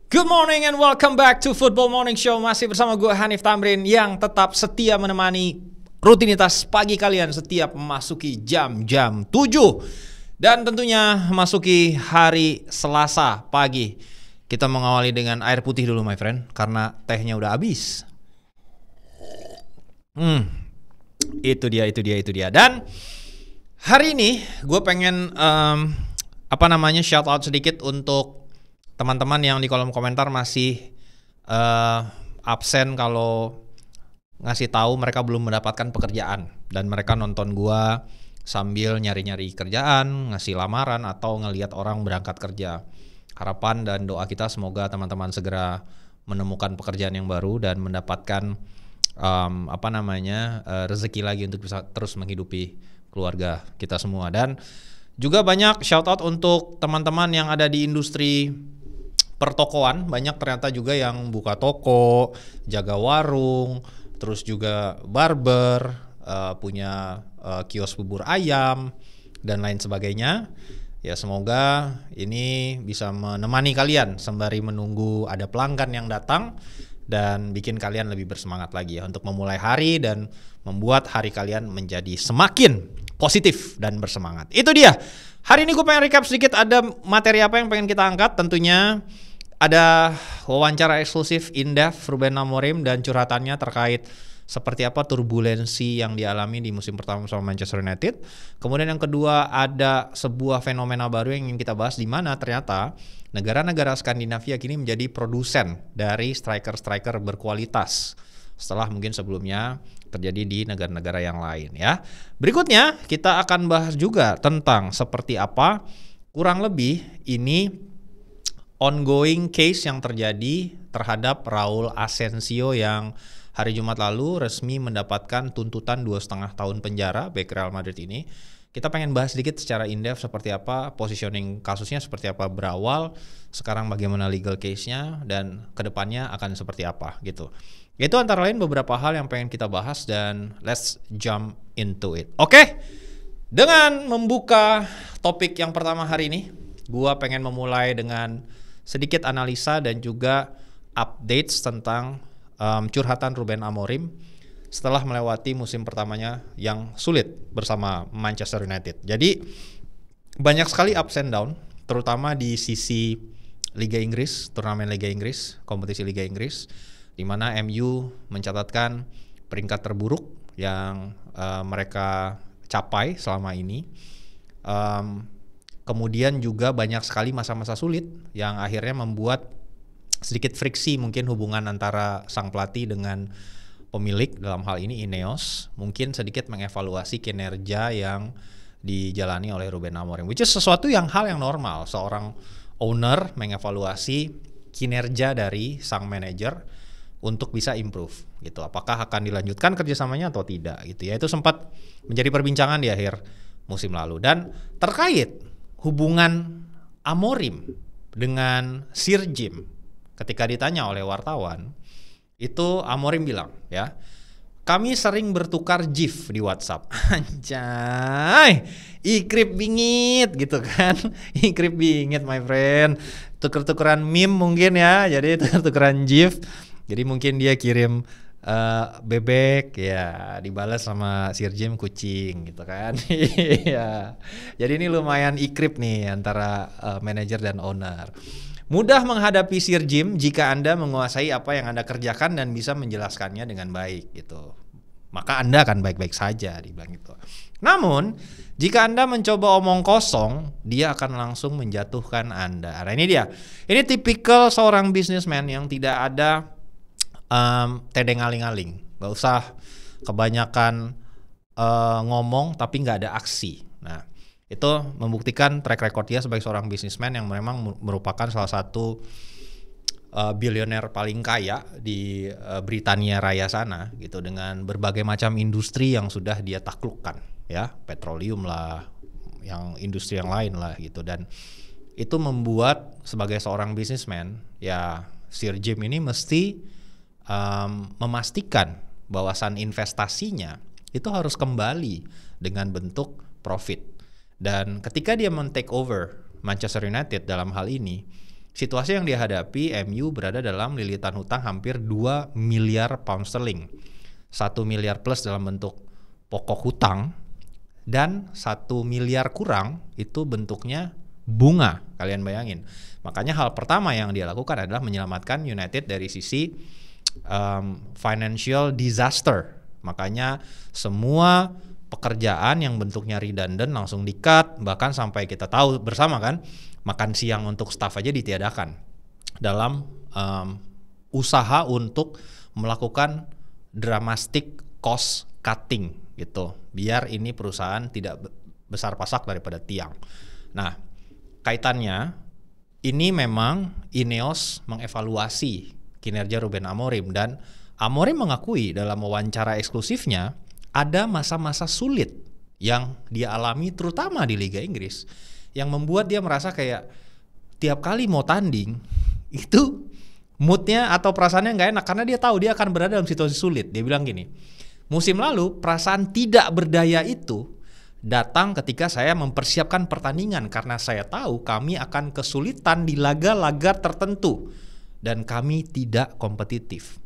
Good morning and welcome back to Football Morning Show. Masih bersama gue Hanif Tamrin yang tetap setia menemani rutinitas pagi kalian setiap memasuki jam-jam 7. Dan tentunya memasuki hari Selasa pagi. Kita mengawali dengan air putih dulu my friend, karena tehnya udah habis. Itu dia. Dan hari ini gue pengen shout out sedikit untuk teman-teman yang di kolom komentar masih absen kalau ngasih tahu mereka belum mendapatkan pekerjaan dan mereka nonton gua sambil nyari-nyari kerjaan, ngasih lamaran atau ngelihat orang berangkat kerja. Harapan dan doa kita semoga teman-teman segera menemukan pekerjaan yang baru dan mendapatkan rezeki lagi untuk bisa terus menghidupi keluarga kita semua. Dan juga banyak shout out untuk teman-teman yang ada di industri pertokoan, banyak ternyata juga yang buka toko, jaga warung, terus juga barber, punya kios bubur ayam dan lain sebagainya. Ya semoga ini bisa menemani kalian sembari menunggu ada pelanggan yang datang dan bikin kalian lebih bersemangat lagi ya untuk memulai hari dan membuat hari kalian menjadi semakin positif dan bersemangat. Itu dia. Hari ini gue pengen recap sedikit ada materi apa yang pengen kita angkat. Tentunya ada wawancara eksklusif in-depth Ruben Amorim dan curhatannya terkait seperti apa turbulensi yang dialami di musim pertama bersama Manchester United. Kemudian yang kedua ada sebuah fenomena baru yang ingin kita bahas, di mana ternyata negara-negara Skandinavia kini menjadi produsen dari striker-striker berkualitas setelah mungkin sebelumnya terjadi di negara-negara yang lain ya. Berikutnya kita akan bahas juga tentang seperti apa kurang lebih ini ongoing case yang terjadi terhadap Raul Asensio yang hari Jumat lalu resmi mendapatkan tuntutan 2,5 tahun penjara, bek Real Madrid ini. Kita pengen bahas sedikit secara in-depth seperti apa positioning kasusnya, seperti apa berawal, sekarang bagaimana legal case-nya, dan kedepannya akan seperti apa gitu. Itu antara lain beberapa hal yang pengen kita bahas dan let's jump into it. Oke, dengan membuka topik yang pertama hari ini, gua pengen memulai dengan sedikit analisa dan juga updates tentang curhatan Ruben Amorim setelah melewati musim pertamanya yang sulit bersama Manchester United. Jadi banyak sekali ups and down, terutama di sisi Liga Inggris, turnamen Liga Inggris, kompetisi Liga Inggris, di mana MU mencatatkan peringkat terburuk yang mereka capai selama ini. Kemudian juga banyak sekali masa-masa sulit yang akhirnya membuat sedikit friksi mungkin hubungan antara sang pelatih dengan pemilik, dalam hal ini Ineos, mungkin sedikit mengevaluasi kinerja yang dijalani oleh Ruben Amorim, which is sesuatu yang hal yang normal, seorang owner mengevaluasi kinerja dari sang manajer untuk bisa improve gitu. Apakah akan dilanjutkan kerjasamanya atau tidak gitu ya. Itu sempat menjadi perbincangan di akhir musim lalu. Dan terkait hubungan Amorim dengan Sir Jim, ketika ditanya oleh wartawan, itu Amorim bilang ya, kami sering bertukar gif di WhatsApp. Anjay, ikrip bingit gitu kan. Ikrip bingit my friend. Tuker-tukeran meme mungkin ya. Jadi tuker-tukeran gif. Jadi mungkin dia kirim bebek ya dibalas sama Sir Jim kucing gitu kan. Iya. Jadi ini lumayan ikrip nih antara manajer dan owner. Mudah menghadapi Sir Jim jika Anda menguasai apa yang Anda kerjakan dan bisa menjelaskannya dengan baik gitu. Maka Anda akan baik-baik saja, dibilang gitu. Namun, jika Anda mencoba omong kosong, dia akan langsung menjatuhkan Anda. Nah ini dia. Ini tipikal seorang businessman yang tidak ada tedeng aling-aling. Gak usah kebanyakan ngomong tapi gak ada aksi. Nah itu membuktikan track record dia sebagai seorang businessman yang memang merupakan salah satu bilioner paling kaya di Britania Raya sana gitu, dengan berbagai macam industri yang sudah dia taklukkan ya, petroleum lah, yang industri yang lain lah gitu. Dan itu membuat sebagai seorang businessman ya, Sir Jim ini mesti memastikan bahwasan investasinya itu harus kembali dengan bentuk profit. Dan ketika dia men-take over Manchester United dalam hal ini, situasi yang dihadapi MU berada dalam lilitan hutang hampir 2 miliar pound sterling. 1 miliar plus dalam bentuk pokok hutang dan 1 miliar kurang itu bentuknya bunga. Kalian bayangin. Makanya hal pertama yang dia lakukan adalah menyelamatkan United dari sisi financial disaster. Makanya semua pekerjaan yang bentuknya redundant langsung di-cut, bahkan sampai kita tahu bersama kan, makan siang untuk staff aja ditiadakan dalam usaha untuk melakukan dramatic cost cutting gitu, biar ini perusahaan tidak besar pasak daripada tiang. Nah, kaitannya ini memang Ineos mengevaluasi kinerja Ruben Amorim, dan Amorim mengakui dalam wawancara eksklusifnya ada masa-masa sulit yang dia alami terutama di Liga Inggris yang membuat dia merasa kayak tiap kali mau tanding itu moodnya atau perasaannya nggak enak karena dia tahu dia akan berada dalam situasi sulit. Dia bilang gini, musim lalu perasaan tidak berdaya itu datang ketika saya mempersiapkan pertandingan karena saya tahu kami akan kesulitan di laga-laga tertentu dan kami tidak kompetitif.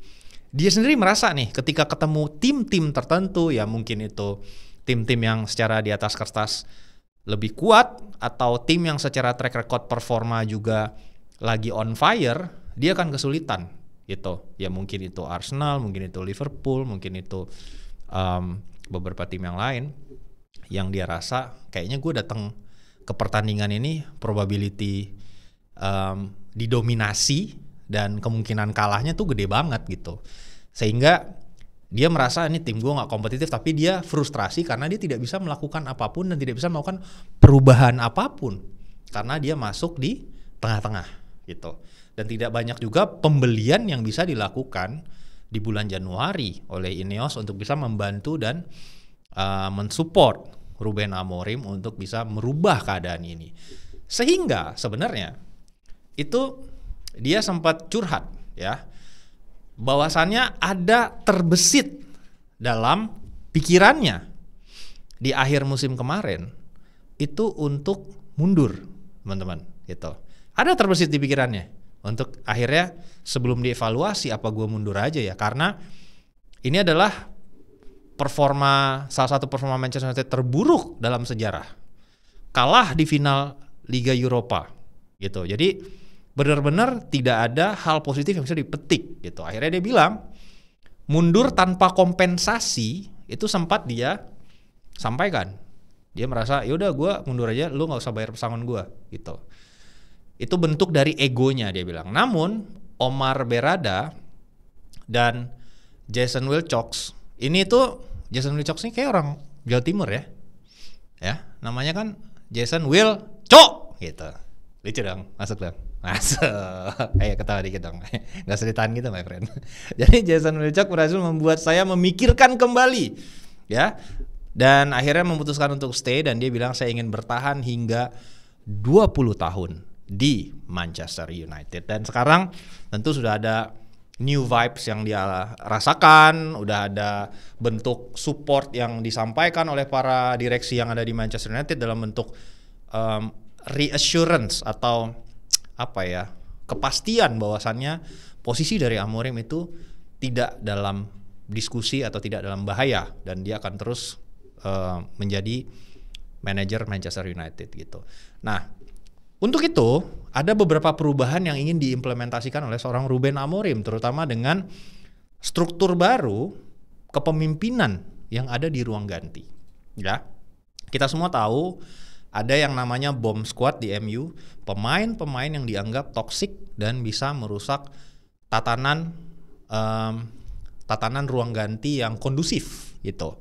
Dia sendiri merasa nih ketika ketemu tim-tim tertentu, ya mungkin itu tim-tim yang secara di atas kertas lebih kuat atau tim yang secara track record performa juga lagi on fire, dia akan kesulitan gitu. Ya mungkin itu Arsenal, mungkin itu Liverpool, mungkin itu beberapa tim yang lain yang dia rasa kayaknya gue datang ke pertandingan ini probability didominasi dan kemungkinan kalahnya tuh gede banget gitu. Sehingga dia merasa ini tim gue gak kompetitif, tapi dia frustrasi karena dia tidak bisa melakukan apapun dan tidak bisa melakukan perubahan apapun karena dia masuk di tengah-tengah gitu. Dan tidak banyak juga pembelian yang bisa dilakukan di bulan Januari oleh Ineos untuk bisa membantu dan mensupport Ruben Amorim untuk bisa merubah keadaan ini. Sehingga sebenarnya itu dia sempat curhat ya, bahwasannya ada terbesit dalam pikirannya di akhir musim kemarin itu untuk mundur, teman-teman gitu. Ada terbesit di pikirannya untuk akhirnya sebelum dievaluasi apa gue mundur aja ya, karena ini adalah salah satu performa Manchester United terburuk dalam sejarah, kalah di final Liga Eropa gitu. Jadi benar-benar tidak ada hal positif yang bisa dipetik gitu. Akhirnya dia bilang mundur tanpa kompensasi itu sempat dia sampaikan. Dia merasa yaudah gue mundur aja, lu nggak usah bayar pesangon gue gitu. Itu bentuk dari egonya dia bilang. Namun Omar Berrada dan Jason Wilcox ini tuh, Jason Wilcox ini kayak orang Jawa Timur ya, namanya kan Jason Wilcox gitu. Lucu dong, masuk dong. Masuk. Ayo ketawa dikit dong. Gak usah ditahan gitu my friend. Jadi Jason Wilcox berhasil membuat saya memikirkan kembali ya. Dan akhirnya memutuskan untuk stay, dan dia bilang saya ingin bertahan hingga 20 tahun di Manchester United. Dan sekarang tentu sudah ada new vibes yang dia rasakan, udah ada bentuk support yang disampaikan oleh para direksi yang ada di Manchester United dalam bentuk reassurance atau apa ya, kepastian bahwasannya posisi dari Amorim itu tidak dalam diskusi atau tidak dalam bahaya, dan dia akan terus menjadi manajer Manchester United gitu. Nah, untuk itu ada beberapa perubahan yang ingin diimplementasikan oleh seorang Ruben Amorim, terutama dengan struktur baru kepemimpinan yang ada di ruang ganti. Ya, kita semua tahu ada yang namanya bomb squad di MU, pemain-pemain yang dianggap toksik dan bisa merusak tatanan ruang ganti yang kondusif gitu.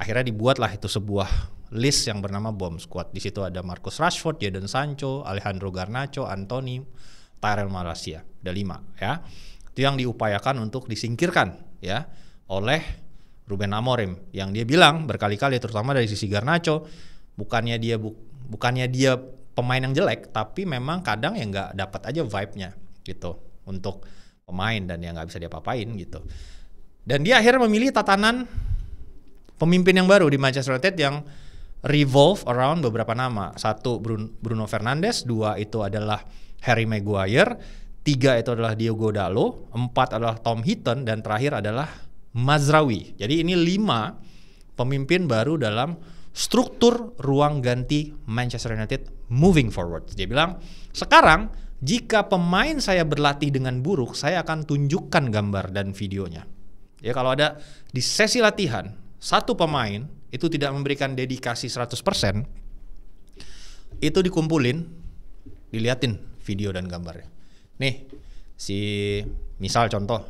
Akhirnya dibuatlah itu sebuah list yang bernama bomb squad. Di situ ada Marcus Rashford, Jadon Sancho, Alejandro Garnacho, Anthony, Tyrell Malacia. Ada 5 ya. Itu yang diupayakan untuk disingkirkan ya oleh Ruben Amorim, yang dia bilang berkali-kali, terutama dari sisi Garnacho, bukannya dia pemain yang jelek, tapi memang kadang ya nggak dapat aja vibe-nya gitu untuk pemain, dan ya nggak bisa diapa-apain gitu. Dan dia akhirnya memilih tatanan pemimpin yang baru di Manchester United yang revolve around beberapa nama. 1 Bruno Fernandes, 2 itu adalah Harry Maguire, 3 itu adalah Diogo Dalot, 4 adalah Tom Heaton, dan terakhir adalah Mazraoui. Jadi ini 5 pemimpin baru dalam struktur ruang ganti Manchester United moving forward. Dia bilang, sekarang jika pemain saya berlatih dengan buruk, saya akan tunjukkan gambar dan videonya. Ya, kalau ada di sesi latihan, satu pemain itu tidak memberikan dedikasi 100%, itu dikumpulin, diliatin video dan gambarnya. Nih, misal contoh,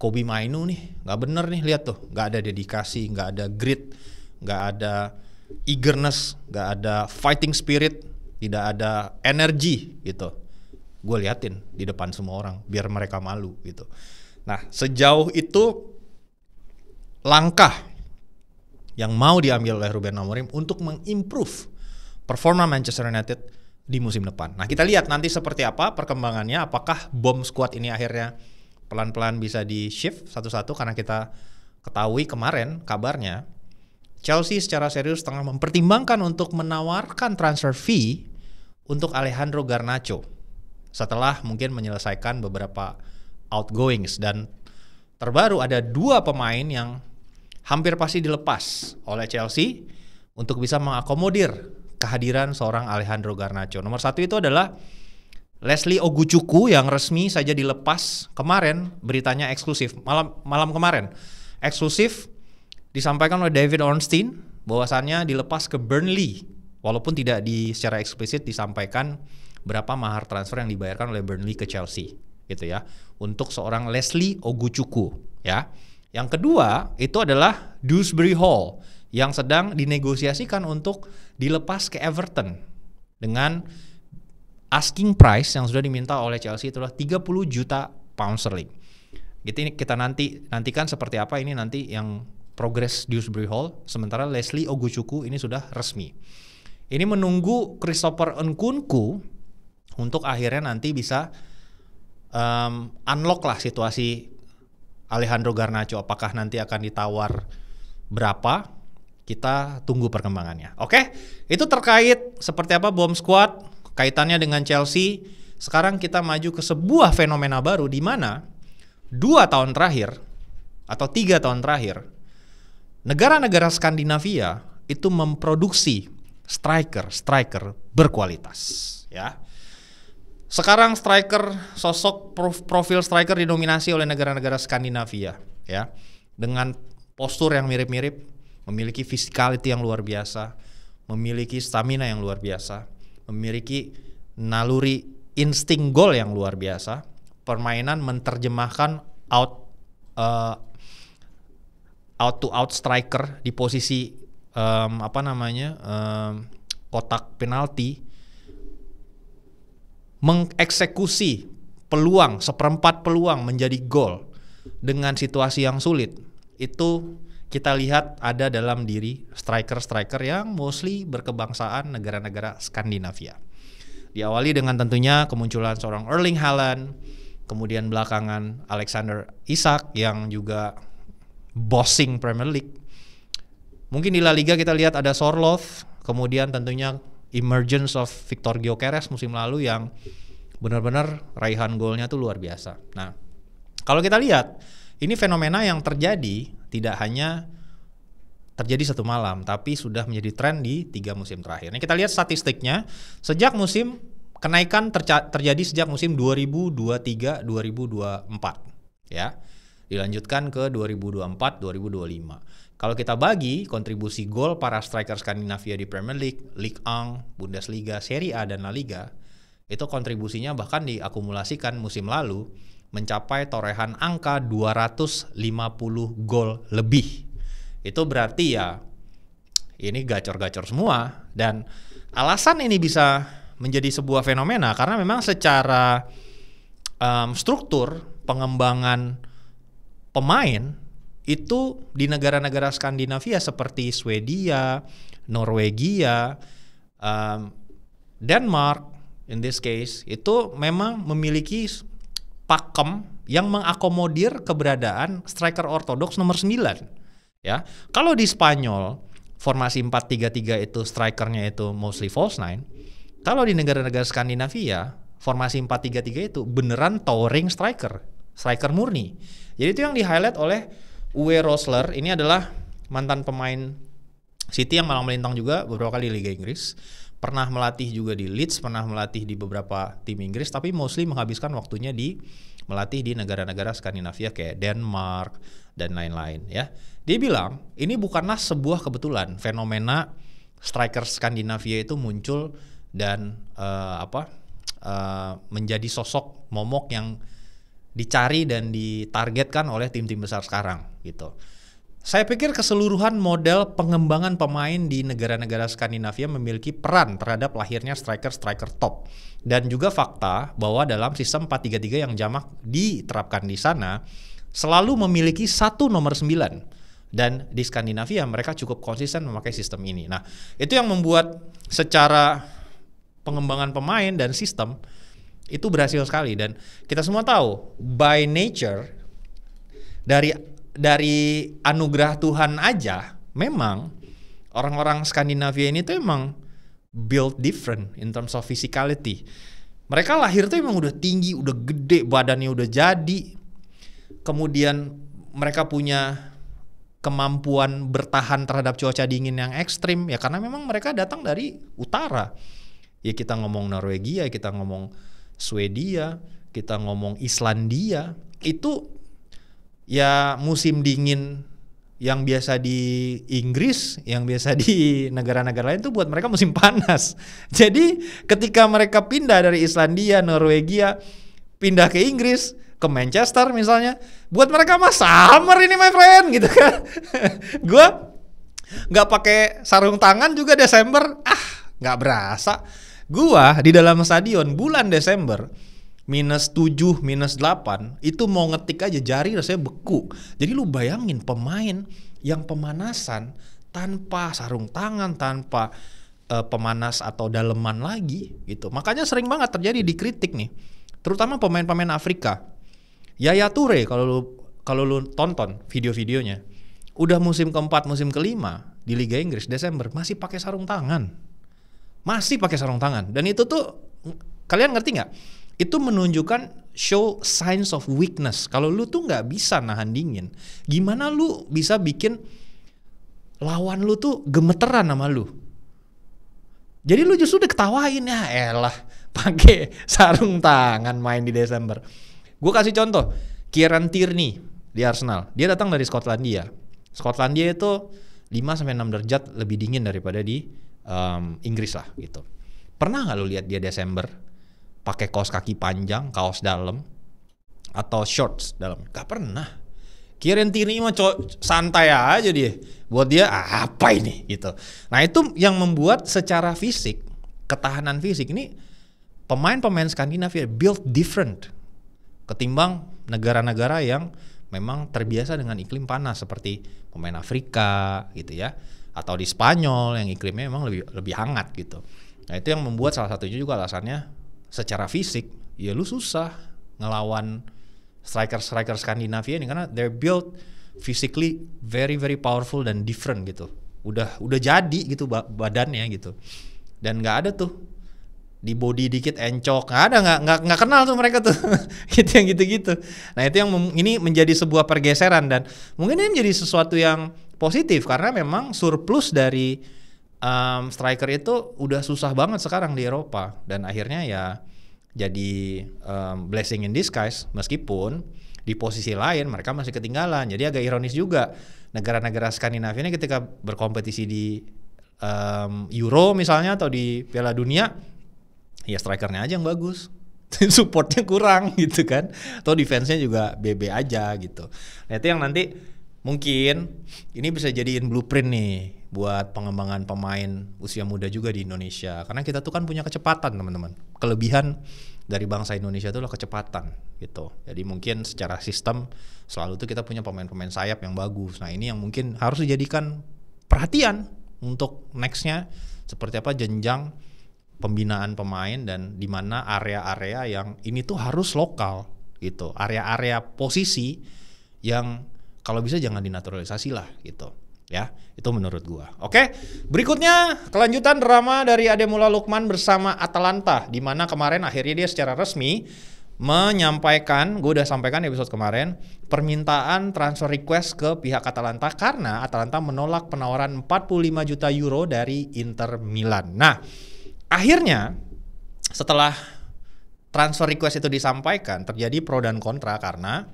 Kobbie Mainoo nih, nggak bener nih, lihat tuh, nggak ada dedikasi, nggak ada grit, nggak ada eagerness, nggak ada fighting spirit, tidak ada energi gitu. Gue liatin di depan semua orang biar mereka malu gitu. Nah, sejauh itu langkah yang mau diambil oleh Ruben Amorim untuk mengimprove performa Manchester United di musim depan. Nah, kita lihat nanti seperti apa perkembangannya, apakah bomb squad ini akhirnya pelan-pelan bisa di shift satu-satu, karena kita ketahui kemarin kabarnya Chelsea secara serius tengah mempertimbangkan untuk menawarkan transfer fee untuk Alejandro Garnacho setelah mungkin menyelesaikan beberapa outgoings, dan terbaru ada 2 pemain yang hampir pasti dilepas oleh Chelsea untuk bisa mengakomodir kehadiran seorang Alejandro Garnacho. Nomor 1 itu adalah Leslie Oguchukwu yang resmi saja dilepas kemarin, beritanya eksklusif malam kemarin. Eksklusif disampaikan oleh David Ornstein bahwasannya dilepas ke Burnley, walaupun tidak secara eksplisit disampaikan berapa mahar transfer yang dibayarkan oleh Burnley ke Chelsea gitu ya, untuk seorang Leslie Oguchukwu ya. Yang kedua itu adalah Dewsbury Hall yang sedang dinegosiasikan untuk dilepas ke Everton dengan asking price yang sudah diminta oleh Chelsea itulah 30 juta pound sterling. Gitu, ini kita nantikan seperti apa ini nanti yang progres Dewsbury Hall. Sementara Leslie Oguchukwu ini sudah resmi. Ini menunggu Christopher Nkunku untuk akhirnya nanti bisa unlock lah situasi Alejandro Garnacho. Apakah nanti akan ditawar berapa? Kita tunggu perkembangannya. Oke, itu terkait seperti apa bomb squad, kaitannya dengan Chelsea. Sekarang kita maju ke sebuah fenomena baru di mana 2 tahun terakhir atau 3 tahun terakhir negara-negara Skandinavia itu memproduksi striker berkualitas ya. Sekarang sosok profil striker didominasi oleh negara-negara Skandinavia ya, dengan postur yang mirip-mirip, memiliki physicality yang luar biasa, memiliki stamina yang luar biasa, memiliki naluri insting gol yang luar biasa, permainan menerjemahkan out to out striker di posisi kotak penalti, mengeksekusi peluang, seperempat peluang menjadi gol dengan situasi yang sulit. Itu kita lihat ada dalam diri striker-striker yang mostly berkebangsaan negara-negara Skandinavia. Diawali dengan tentunya kemunculan seorang Erling Haaland, kemudian belakangan Alexander Isak yang juga bossing Premier League. Mungkin di La Liga kita lihat ada Sorloth, kemudian tentunya emergence of Victor Gyökeres musim lalu yang benar-benar raihan golnya tuh luar biasa. Nah, kalau kita lihat ini fenomena yang terjadi tidak hanya terjadi satu malam, tapi sudah menjadi tren di 3 musim terakhir. Ini kita lihat statistiknya, sejak musim kenaikan terjadi sejak musim 2023-2024 ya. Dilanjutkan ke 2024-2025. Kalau kita bagi kontribusi gol para striker Skandinavia di Premier League, Ligue 1, Bundesliga, Serie A, dan La Liga, itu kontribusinya bahkan diakumulasikan musim lalu mencapai torehan angka 250 gol lebih. Itu berarti ya ini gacor-gacor semua, dan alasan ini bisa menjadi sebuah fenomena karena memang secara struktur pengembangan pemain itu di negara-negara Skandinavia seperti Swedia, Norwegia, Denmark in this case itu memang memiliki pakem yang mengakomodir keberadaan striker ortodoks nomor 9 ya. Kalau di Spanyol formasi 4-3-3 itu strikernya itu mostly false nine. Kalau di negara-negara Skandinavia formasi 4-3-3 itu beneran towering striker murni. Jadi itu yang di-highlight oleh Uwe Rosler. Ini adalah mantan pemain City yang malang melintang juga beberapa kali di Liga Inggris. Pernah melatih juga di Leeds, pernah melatih di beberapa tim Inggris, tapi mostly menghabiskan waktunya melatih di negara-negara Skandinavia kayak Denmark dan lain-lain ya. Dia bilang, ini bukanlah sebuah kebetulan fenomena striker Skandinavia itu muncul dan menjadi sosok momok yang dicari dan ditargetkan oleh tim-tim besar sekarang gitu. Saya pikir keseluruhan model pengembangan pemain di negara-negara Skandinavia memiliki peran terhadap lahirnya striker-striker top. Dan juga fakta bahwa dalam sistem 4-3-3 yang jamak diterapkan di sana selalu memiliki satu nomor 9. Dan di Skandinavia mereka cukup konsisten memakai sistem ini. Nah, itu yang membuat secara pengembangan pemain dan sistem itu berhasil sekali. Dan kita semua tahu by nature dari anugerah Tuhan aja, memang orang-orang Skandinavia ini tuh emang built different in terms of physicality. Mereka lahir tuh emang udah tinggi, udah gede, badannya udah jadi. Kemudian mereka punya kemampuan bertahan terhadap cuaca dingin yang ekstrim ya, karena memang mereka datang dari utara. Ya kita ngomong Norwegia, kita ngomong Swedia, kita ngomong Islandia, itu ya musim dingin yang biasa di Inggris, yang biasa di negara-negara lain tuh buat mereka musim panas. Jadi ketika mereka pindah dari Islandia, Norwegia, pindah ke Inggris, ke Manchester misalnya, buat mereka mah summer ini my friend gitu kan. Gue nggak pakai sarung tangan juga Desember, nggak berasa. Gua di dalam stadion bulan Desember -7, -8 itu mau ngetik aja jari rasanya beku. Jadi lu bayangin pemain yang pemanasan tanpa sarung tangan, tanpa pemanas atau daleman lagi gitu. Makanya sering banget terjadi dikritik nih, terutama pemain-pemain Afrika. Yaya Toure kalau lu tonton video-videonya, udah musim keempat, musim kelima di Liga Inggris Desember masih pakai sarung tangan. Dan itu tuh kalian ngerti nggak? Itu menunjukkan show signs of weakness. Kalau lu tuh nggak bisa nahan dingin, gimana lu bisa bikin lawan lu tuh gemeteran sama lu? Jadi lu justru diketawain, ya elah pakai sarung tangan main di Desember. Gue kasih contoh, Kieran Tierney di Arsenal. Dia datang dari Skotlandia. Skotlandia itu 5-6 derajat lebih dingin daripada di Inggris lah gitu. Pernah nggak lu lihat dia Desember pakai kaos kaki panjang, kaos dalam, atau shorts dalam? Gak pernah. Kieran Tierney mah santai aja dia. Buat dia apa ini gitu. Nah itu yang membuat secara fisik, ketahanan fisik ini pemain-pemain Skandinavia built different ketimbang negara-negara yang memang terbiasa dengan iklim panas seperti pemain Afrika gitu ya, atau di Spanyol yang iklimnya memang lebih hangat gitu. Nah itu yang membuat salah satunya juga alasannya secara fisik ya lu susah ngelawan striker Skandinavia ini karena they're built physically very very powerful dan different gitu. Udah jadi gitu badannya gitu. Dan nggak ada tuh di body dikit encok, nggak kenal tuh mereka tuh. gitu. Nah itu yang ini menjadi sebuah pergeseran dan mungkin ini menjadi sesuatu yang positif karena memang surplus dari striker itu udah susah banget sekarang di Eropa dan akhirnya ya jadi blessing in disguise meskipun di posisi lain mereka masih ketinggalan. Jadi agak ironis juga negara-negara Skandinavia ini ketika berkompetisi di Euro misalnya atau di Piala Dunia ya strikernya aja yang bagus, supportnya kurang gitu kan, atau defense-nya juga BB aja gitu. Nah itu yang nanti mungkin ini bisa jadiin blueprint nih buat pengembangan pemain usia muda juga di Indonesia. Karena kita tuh kan punya kecepatan teman-teman. Kelebihan dari bangsa Indonesia itu adalah kecepatan gitu. Jadi mungkin secara sistem selalu tuh kita punya pemain-pemain sayap yang bagus. Nah ini yang mungkin harus dijadikan perhatian untuk nextnya seperti apa jenjang pembinaan pemain dan di mana area-area yang ini tuh harus lokal gitu. Area-area posisi yang kalau bisa jangan dinaturalisasi lah gitu. Ya, itu menurut gua. Oke, berikutnya kelanjutan drama dari Ademola Lookman bersama Atalanta, di mana kemarin akhirnya dia secara resmi menyampaikan, gue udah sampaikan episode kemarin, permintaan transfer request ke pihak Atalanta karena Atalanta menolak penawaran 45 juta euro dari Inter Milan. Nah, akhirnya setelah transfer request itu disampaikan, terjadi pro dan kontra karena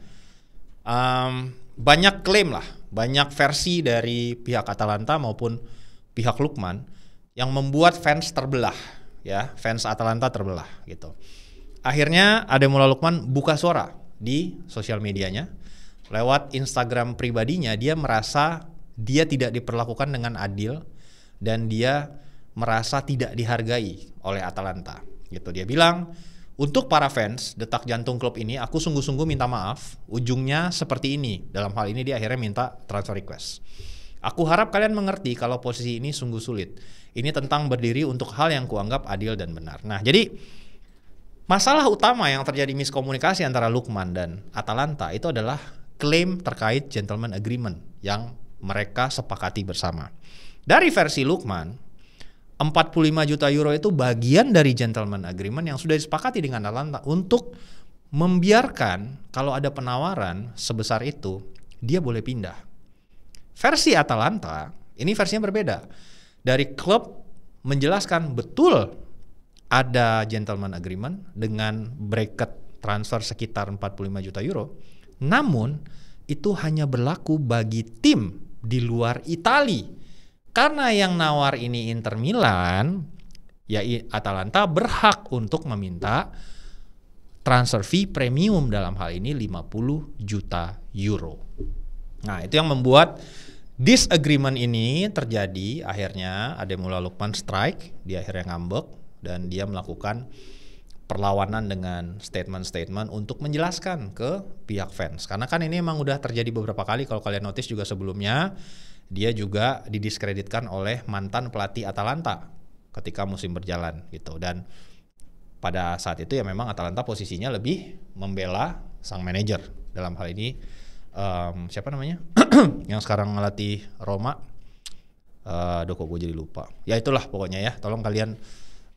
banyak klaim lah, banyak versi dari pihak Atalanta maupun pihak Lookman yang membuat fans terbelah, ya, fans Atalanta terbelah gitu. Akhirnya Ademola Lookman buka suara di sosial medianya, lewat Instagram pribadinya dia merasa dia tidak diperlakukan dengan adil dan dia merasa tidak dihargai oleh Atalanta. Gitu, dia bilang, untuk para fans detak jantung klub ini, aku sungguh-sungguh minta maaf. Ujungnya seperti ini. Dalam hal ini dia akhirnya minta transfer request. Aku harap kalian mengerti kalau posisi ini sungguh sulit. Ini tentang berdiri untuk hal yang kuanggap adil dan benar. Nah, jadi masalah utama yang terjadi miskomunikasi antara Lookman dan Atalanta itu adalah klaim terkait gentleman agreement yang mereka sepakati bersama. Dari versi Lookman, 45 juta euro itu bagian dari gentleman agreement yang sudah disepakati dengan Atalanta untuk membiarkan kalau ada penawaran sebesar itu, dia boleh pindah. Versi Atalanta, ini versinya berbeda. Dari klub menjelaskan betul ada gentleman agreement dengan bracket transfer sekitar 45 juta euro, namun itu hanya berlaku bagi tim di luar Italia. Karena yang nawar ini Inter Milan, ya Atalanta berhak untuk meminta transfer fee premium dalam hal ini 50 juta euro. Nah, itu yang membuat disagreement ini terjadi. Akhirnya Ademola Lookman strike, dia akhirnya ngambek dan dia melakukan perlawanan dengan statement-statement untuk menjelaskan ke pihak fans. Karena kan ini emang udah terjadi beberapa kali, kalau kalian notice juga sebelumnya dia juga didiskreditkan oleh mantan pelatih Atalanta ketika musim berjalan gitu. Dan pada saat itu ya memang Atalanta posisinya lebih membela sang manajer. Dalam hal ini siapa namanya yang sekarang ngelatih Roma, kok gue jadi lupa. Ya itulah pokoknya ya, tolong kalian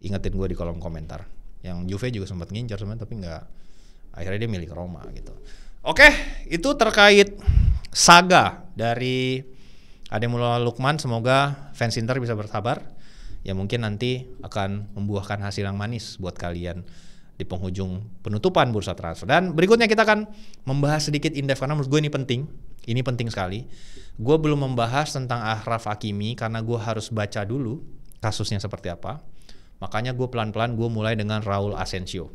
ingetin gue di kolom komentar. Yang Juve juga sempat ngincar sebenarnya tapi nggak, akhirnya dia milik Roma gitu. Oke, itu terkait saga dari Ademola Lookman. Semoga fans Inter bisa bersabar. Ya mungkin nanti akan membuahkan hasil yang manis buat kalian di penghujung penutupan bursa transfer. Dan berikutnya kita akan membahas sedikit in-depth karena menurut gue ini penting. Ini penting sekali. Gue belum membahas tentang Achraf Hakimi karena gue harus baca dulu kasusnya seperti apa. Makanya gue pelan-pelan gue mulai dengan Raul Asensio.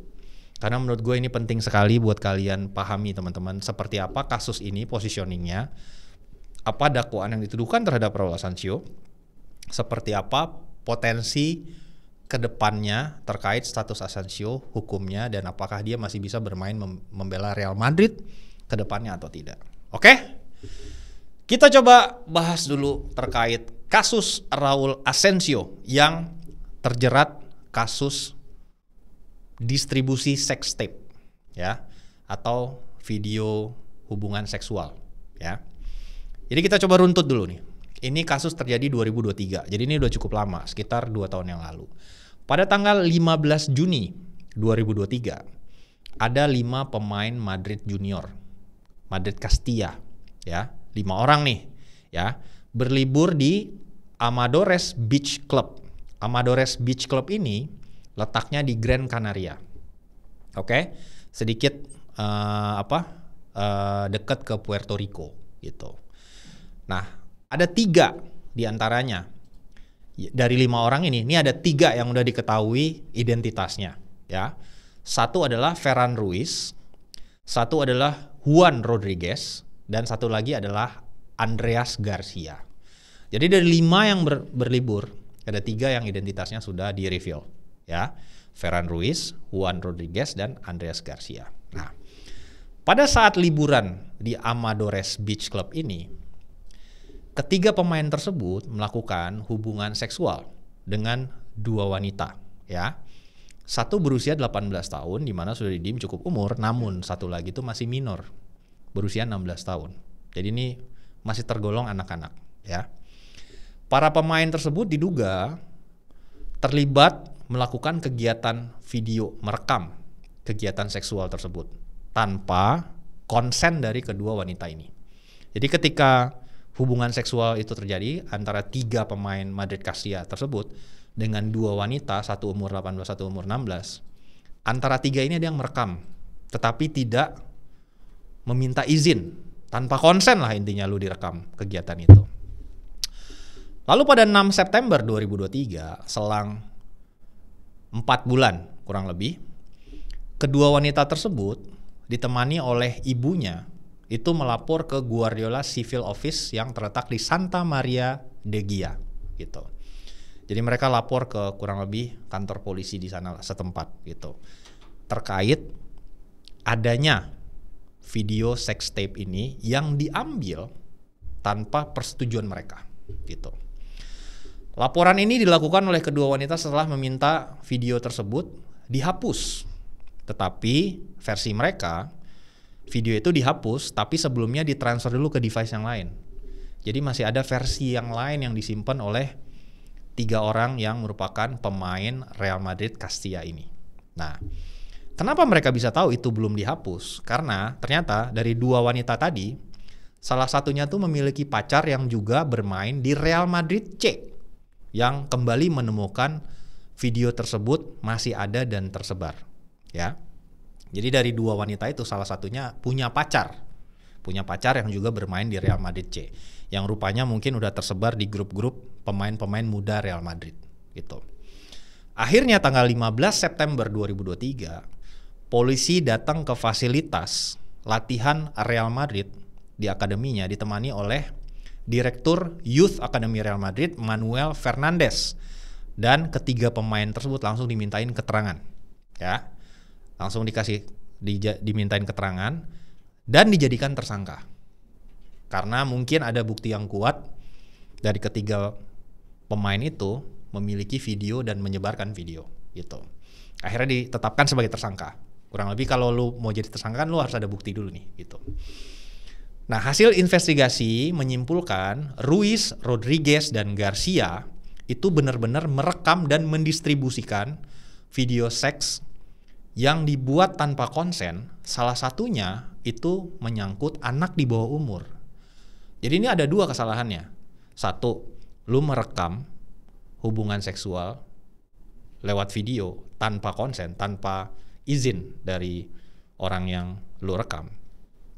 Karena menurut gue ini penting sekali buat kalian pahami teman-teman seperti apa kasus ini, positioningnya. Apa dakwaan yang dituduhkan terhadap Raul Asensio, seperti apa potensi kedepannya terkait status Asensio, hukumnya, dan apakah dia masih bisa bermain membela Real Madrid kedepannya atau tidak. Oke? Kita coba bahas dulu terkait kasus Raul Asensio yang terjerat kasus distribusi sex tape, ya, atau video hubungan seksual, ya. Jadi kita coba runtut dulu nih. Ini kasus terjadi 2023. Jadi ini udah cukup lama, sekitar 2 tahun yang lalu. Pada tanggal 15 Juni 2023, ada 5 pemain Madrid Junior, Madrid Castilla, ya, 5 orang nih, ya, berlibur di Amadores Beach Club. Amadores Beach Club ini letaknya di Gran Canaria. Oke, sedikit dekat ke Puerto Rico gitu. Nah, ada 3 diantaranya dari 5 orang ini ada 3 yang udah diketahui identitasnya, ya. Satu adalah Ferran Ruiz, satu adalah Juan Rodriguez, dan satu lagi adalah Andreas Garcia. Jadi dari 5 yang berlibur, ada 3 yang identitasnya sudah di-reveal, ya. Ferran Ruiz, Juan Rodriguez, dan Andreas Garcia. Nah, pada saat liburan di Amadores Beach Club ini, ketiga pemain tersebut melakukan hubungan seksual dengan 2 wanita, ya. Satu berusia 18 tahun, di mana sudah dideem cukup umur, namun satu lagi itu masih minor, berusia 16 tahun. Jadi ini masih tergolong anak-anak, ya. Para pemain tersebut diduga terlibat melakukan kegiatan video merekam kegiatan seksual tersebut tanpa konsen dari kedua wanita ini. Jadi ketika hubungan seksual itu terjadi antara 3 pemain Madrid Castilla tersebut dengan 2 wanita, satu umur 18, satu umur 16, antara 3 ini ada yang merekam, tetapi tidak meminta izin, tanpa konsen lah intinya lu direkam kegiatan itu. Lalu pada 6 September 2023, selang 4 bulan kurang lebih, kedua wanita tersebut ditemani oleh ibunya itu melapor ke Guardiola Civil Office yang terletak di Santa Maria de Guia gitu. Jadi mereka lapor ke kurang lebih kantor polisi di sana setempat gitu. Terkait adanya video sex tape ini yang diambil tanpa persetujuan mereka gitu. Laporan ini dilakukan oleh kedua wanita setelah meminta video tersebut dihapus. Tetapi versi mereka, video itu dihapus tapi sebelumnya ditransfer dulu ke device yang lain. Jadi masih ada versi yang lain yang disimpan oleh 3 orang yang merupakan pemain Real Madrid Castilla ini. Nah, kenapa mereka bisa tahu itu belum dihapus? Karena ternyata dari 2 wanita tadi, salah satunya tuh memiliki pacar yang juga bermain di Real Madrid C, yang kembali menemukan video tersebut masih ada dan tersebar, ya. Jadi dari 2 wanita itu salah satunya punya pacar yang juga bermain di Real Madrid C, yang rupanya mungkin udah tersebar di grup-grup pemain-pemain muda Real Madrid gitu. Akhirnya tanggal 15 September 2023, polisi datang ke fasilitas latihan Real Madrid di akademinya ditemani oleh Direktur Youth Academy Real Madrid, Manuel Fernandes, dan ketiga pemain tersebut langsung dimintain keterangan, ya, langsung dimintain keterangan dan dijadikan tersangka karena mungkin ada bukti yang kuat dari ketiga pemain itu memiliki video dan menyebarkan video, gitu. Akhirnya ditetapkan sebagai tersangka. Kurang lebih kalau lu mau jadi tersangka kan lu harus ada bukti dulu nih, gitu. Nah, hasil investigasi menyimpulkan Ruiz, Rodriguez, dan Garcia itu benar-benar merekam dan mendistribusikan video seks yang dibuat tanpa konsen. Salah satunya itu menyangkut anak di bawah umur. Jadi ini ada 2 kesalahannya. 1, lu merekam hubungan seksual lewat video tanpa konsen, tanpa izin dari orang yang lu rekam.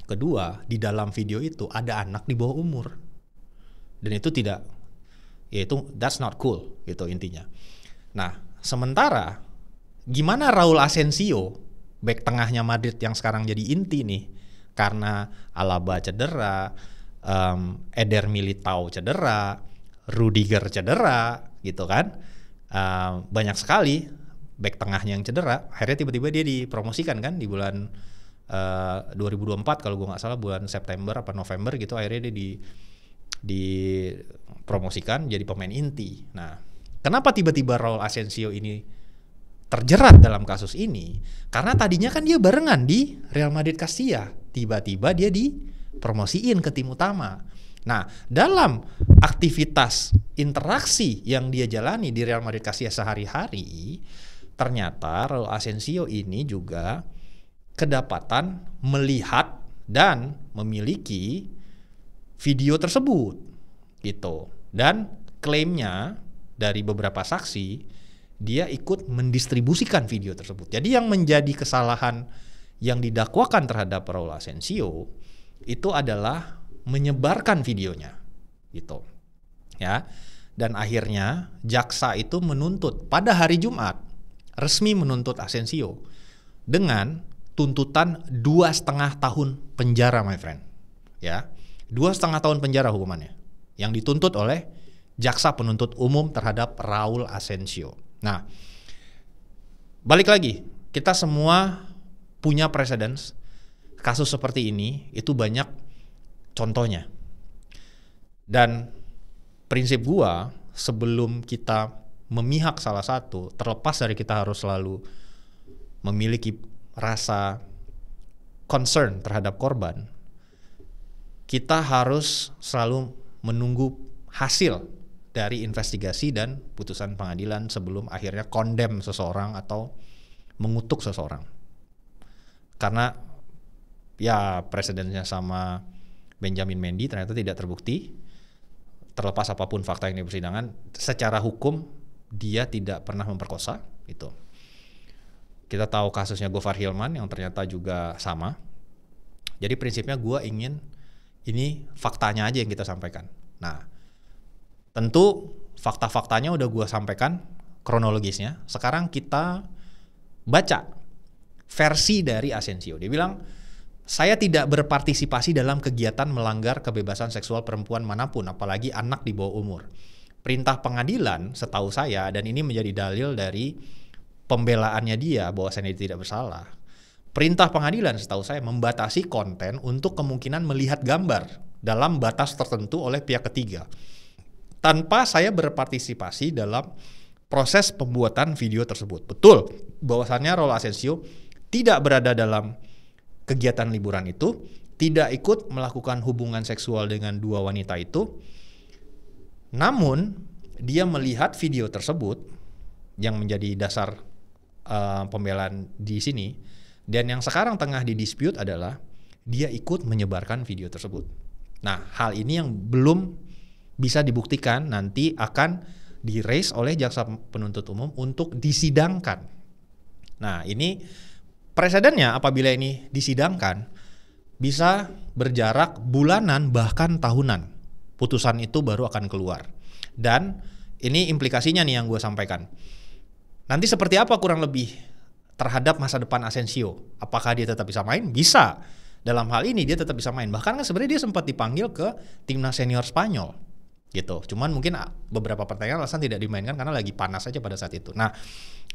Kedua, di dalam video itu ada anak di bawah umur. Dan itu tidak, yaitu that's not cool gitu intinya. Nah, sementara gimana Raul Asensio, bek tengahnya Madrid yang sekarang jadi inti nih, karena Alaba cedera, Eder Militao cedera, Rudiger cedera gitu kan. Banyak sekali bek tengahnya yang cedera. Akhirnya tiba-tiba dia dipromosikan kan di bulan 2024 kalau gue nggak salah, bulan September apa November gitu, akhirnya dia dipromosikan jadi pemain inti. Nah, kenapa tiba-tiba Raul Asensio ini terjerat dalam kasus ini? Karena tadinya kan dia barengan di Real Madrid Castilla, tiba-tiba dia dipromosiin ke tim utama. Nah, dalam aktivitas interaksi yang dia jalani di Real Madrid Castilla sehari-hari, ternyata Raul Asensio ini juga kedapatan melihat dan memiliki video tersebut gitu. Dan klaimnya dari beberapa saksi, dia ikut mendistribusikan video tersebut. Jadi yang menjadi kesalahan yang didakwakan terhadap Raul Asensio itu adalah menyebarkan videonya gitu, ya. Dan akhirnya jaksa itu menuntut pada hari Jumat, resmi menuntut Asensio dengan tuntutan 2,5 tahun penjara, my friend, ya. 2,5 tahun penjara hukumannya yang dituntut oleh jaksa penuntut umum terhadap Raul Asensio. Nah, balik lagi, kita semua punya precedents kasus seperti ini, itu banyak contohnya. Dan prinsip gua, sebelum kita memihak salah satu, terlepas dari kita harus selalu memiliki rasa concern terhadap korban, kita harus selalu menunggu hasil dari investigasi dan putusan pengadilan sebelum akhirnya condemn seseorang atau mengutuk seseorang. Karena ya presidennya sama Benjamin Mendy ternyata tidak terbukti, terlepas apapun fakta yang di persidangan, secara hukum dia tidak pernah memperkosa itu. Kita tahu kasusnya Gofar Hilman yang ternyata juga sama. Jadi prinsipnya gue ingin ini faktanya aja yang kita sampaikan. Nah, tentu fakta-faktanya udah gue sampaikan kronologisnya. Sekarang kita baca versi dari Asensio. Dia bilang, saya tidak berpartisipasi dalam kegiatan melanggar kebebasan seksual perempuan manapun, apalagi anak di bawah umur. Perintah pengadilan setahu saya, dan ini menjadi dalil dari pembelaannya dia bahwa saya tidak bersalah. Perintah pengadilan setahu saya membatasi konten untuk kemungkinan melihat gambar dalam batas tertentu oleh pihak ketiga, tanpa saya berpartisipasi dalam proses pembuatan video tersebut. Betul bahwasannya Raul Asensio tidak berada dalam kegiatan liburan itu, tidak ikut melakukan hubungan seksual dengan dua wanita itu, namun dia melihat video tersebut yang menjadi dasar pembelaan di sini, dan yang sekarang tengah didispute adalah dia ikut menyebarkan video tersebut. Nah, hal ini yang belum bisa dibuktikan, nanti akan di-raise oleh jaksa penuntut umum untuk disidangkan. Nah, ini presidennya apabila ini disidangkan bisa berjarak bulanan bahkan tahunan. Putusan itu baru akan keluar. Dan ini implikasinya nih yang gue sampaikan. Nanti seperti apa kurang lebih terhadap masa depan Asensio? Apakah dia tetap bisa main? Bisa. Dalam hal ini dia tetap bisa main. Bahkan kan sebenarnya dia sempat dipanggil ke timnas senior Spanyol. Gitu. Cuman mungkin beberapa pertandingan alasan tidak dimainkan karena lagi panas aja pada saat itu. Nah,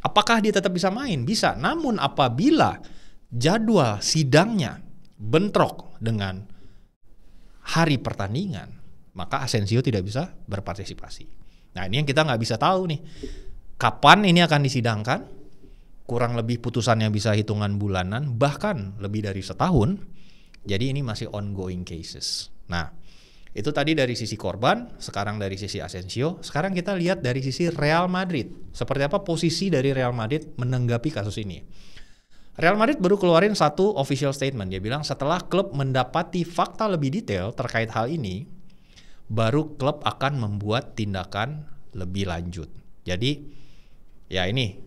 apakah dia tetap bisa main? Bisa. Namun apabila jadwal sidangnya bentrok dengan hari pertandingan, maka Asensio tidak bisa berpartisipasi. Nah, ini yang kita nggak bisa tahu nih. Kapan ini akan disidangkan? Kurang lebih putusannya bisa hitungan bulanan, bahkan lebih dari setahun. Jadi ini masih ongoing cases. Nah, itu tadi dari sisi korban, sekarang dari sisi Asensio. Sekarang kita lihat dari sisi Real Madrid. Seperti apa posisi dari Real Madrid menanggapi kasus ini. Real Madrid baru keluarin satu official statement. Dia bilang setelah klub mendapati fakta lebih detail terkait hal ini, baru klub akan membuat tindakan lebih lanjut. Jadi ya ini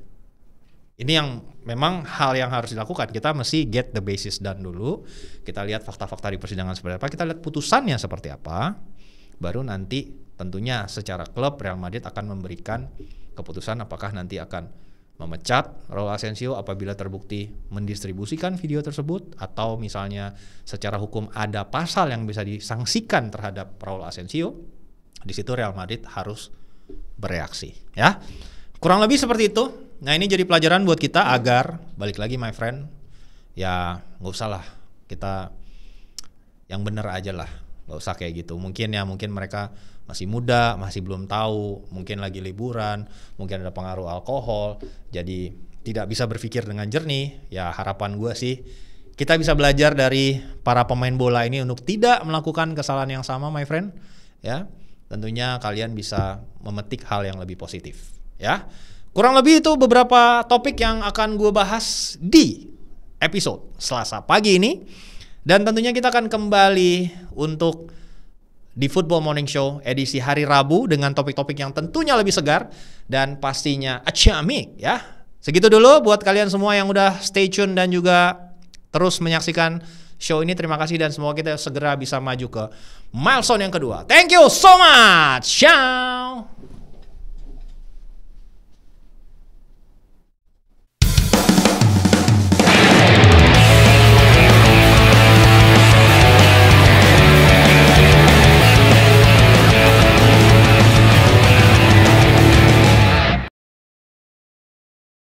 yang memang hal yang harus dilakukan. Kita mesti get the basis done dulu. Kita lihat fakta-fakta di persidangan seperti apa. Kita lihat putusannya seperti apa. Baru nanti tentunya secara klub Real Madrid akan memberikan keputusan apakah nanti akan memecat Raul Asensio apabila terbukti mendistribusikan video tersebut, atau misalnya secara hukum ada pasal yang bisa disangsikan terhadap Raul Asensio. Di situ Real Madrid harus bereaksi, ya. Kurang lebih seperti itu. Nah, ini jadi pelajaran buat kita agar balik lagi my friend, ya nggak usah lah kita yang bener aja lah, nggak usah kayak gitu. Mungkin mereka masih muda, masih belum tahu, mungkin lagi liburan, mungkin ada pengaruh alkohol, jadi tidak bisa berpikir dengan jernih. Ya harapan gue sih kita bisa belajar dari para pemain bola ini untuk tidak melakukan kesalahan yang sama my friend, ya. Tentunya kalian bisa memetik hal yang lebih positif, ya. Kurang lebih itu beberapa topik yang akan gue bahas di episode Selasa pagi ini. Dan tentunya kita akan kembali untuk di Football Morning Show edisi hari Rabu dengan topik-topik yang tentunya lebih segar dan pastinya ciamik, ya. Segitu dulu buat kalian semua yang udah stay tune dan juga terus menyaksikan show ini. Terima kasih dan semoga kita segera bisa maju ke milestone yang kedua. Thank you so much. Ciao.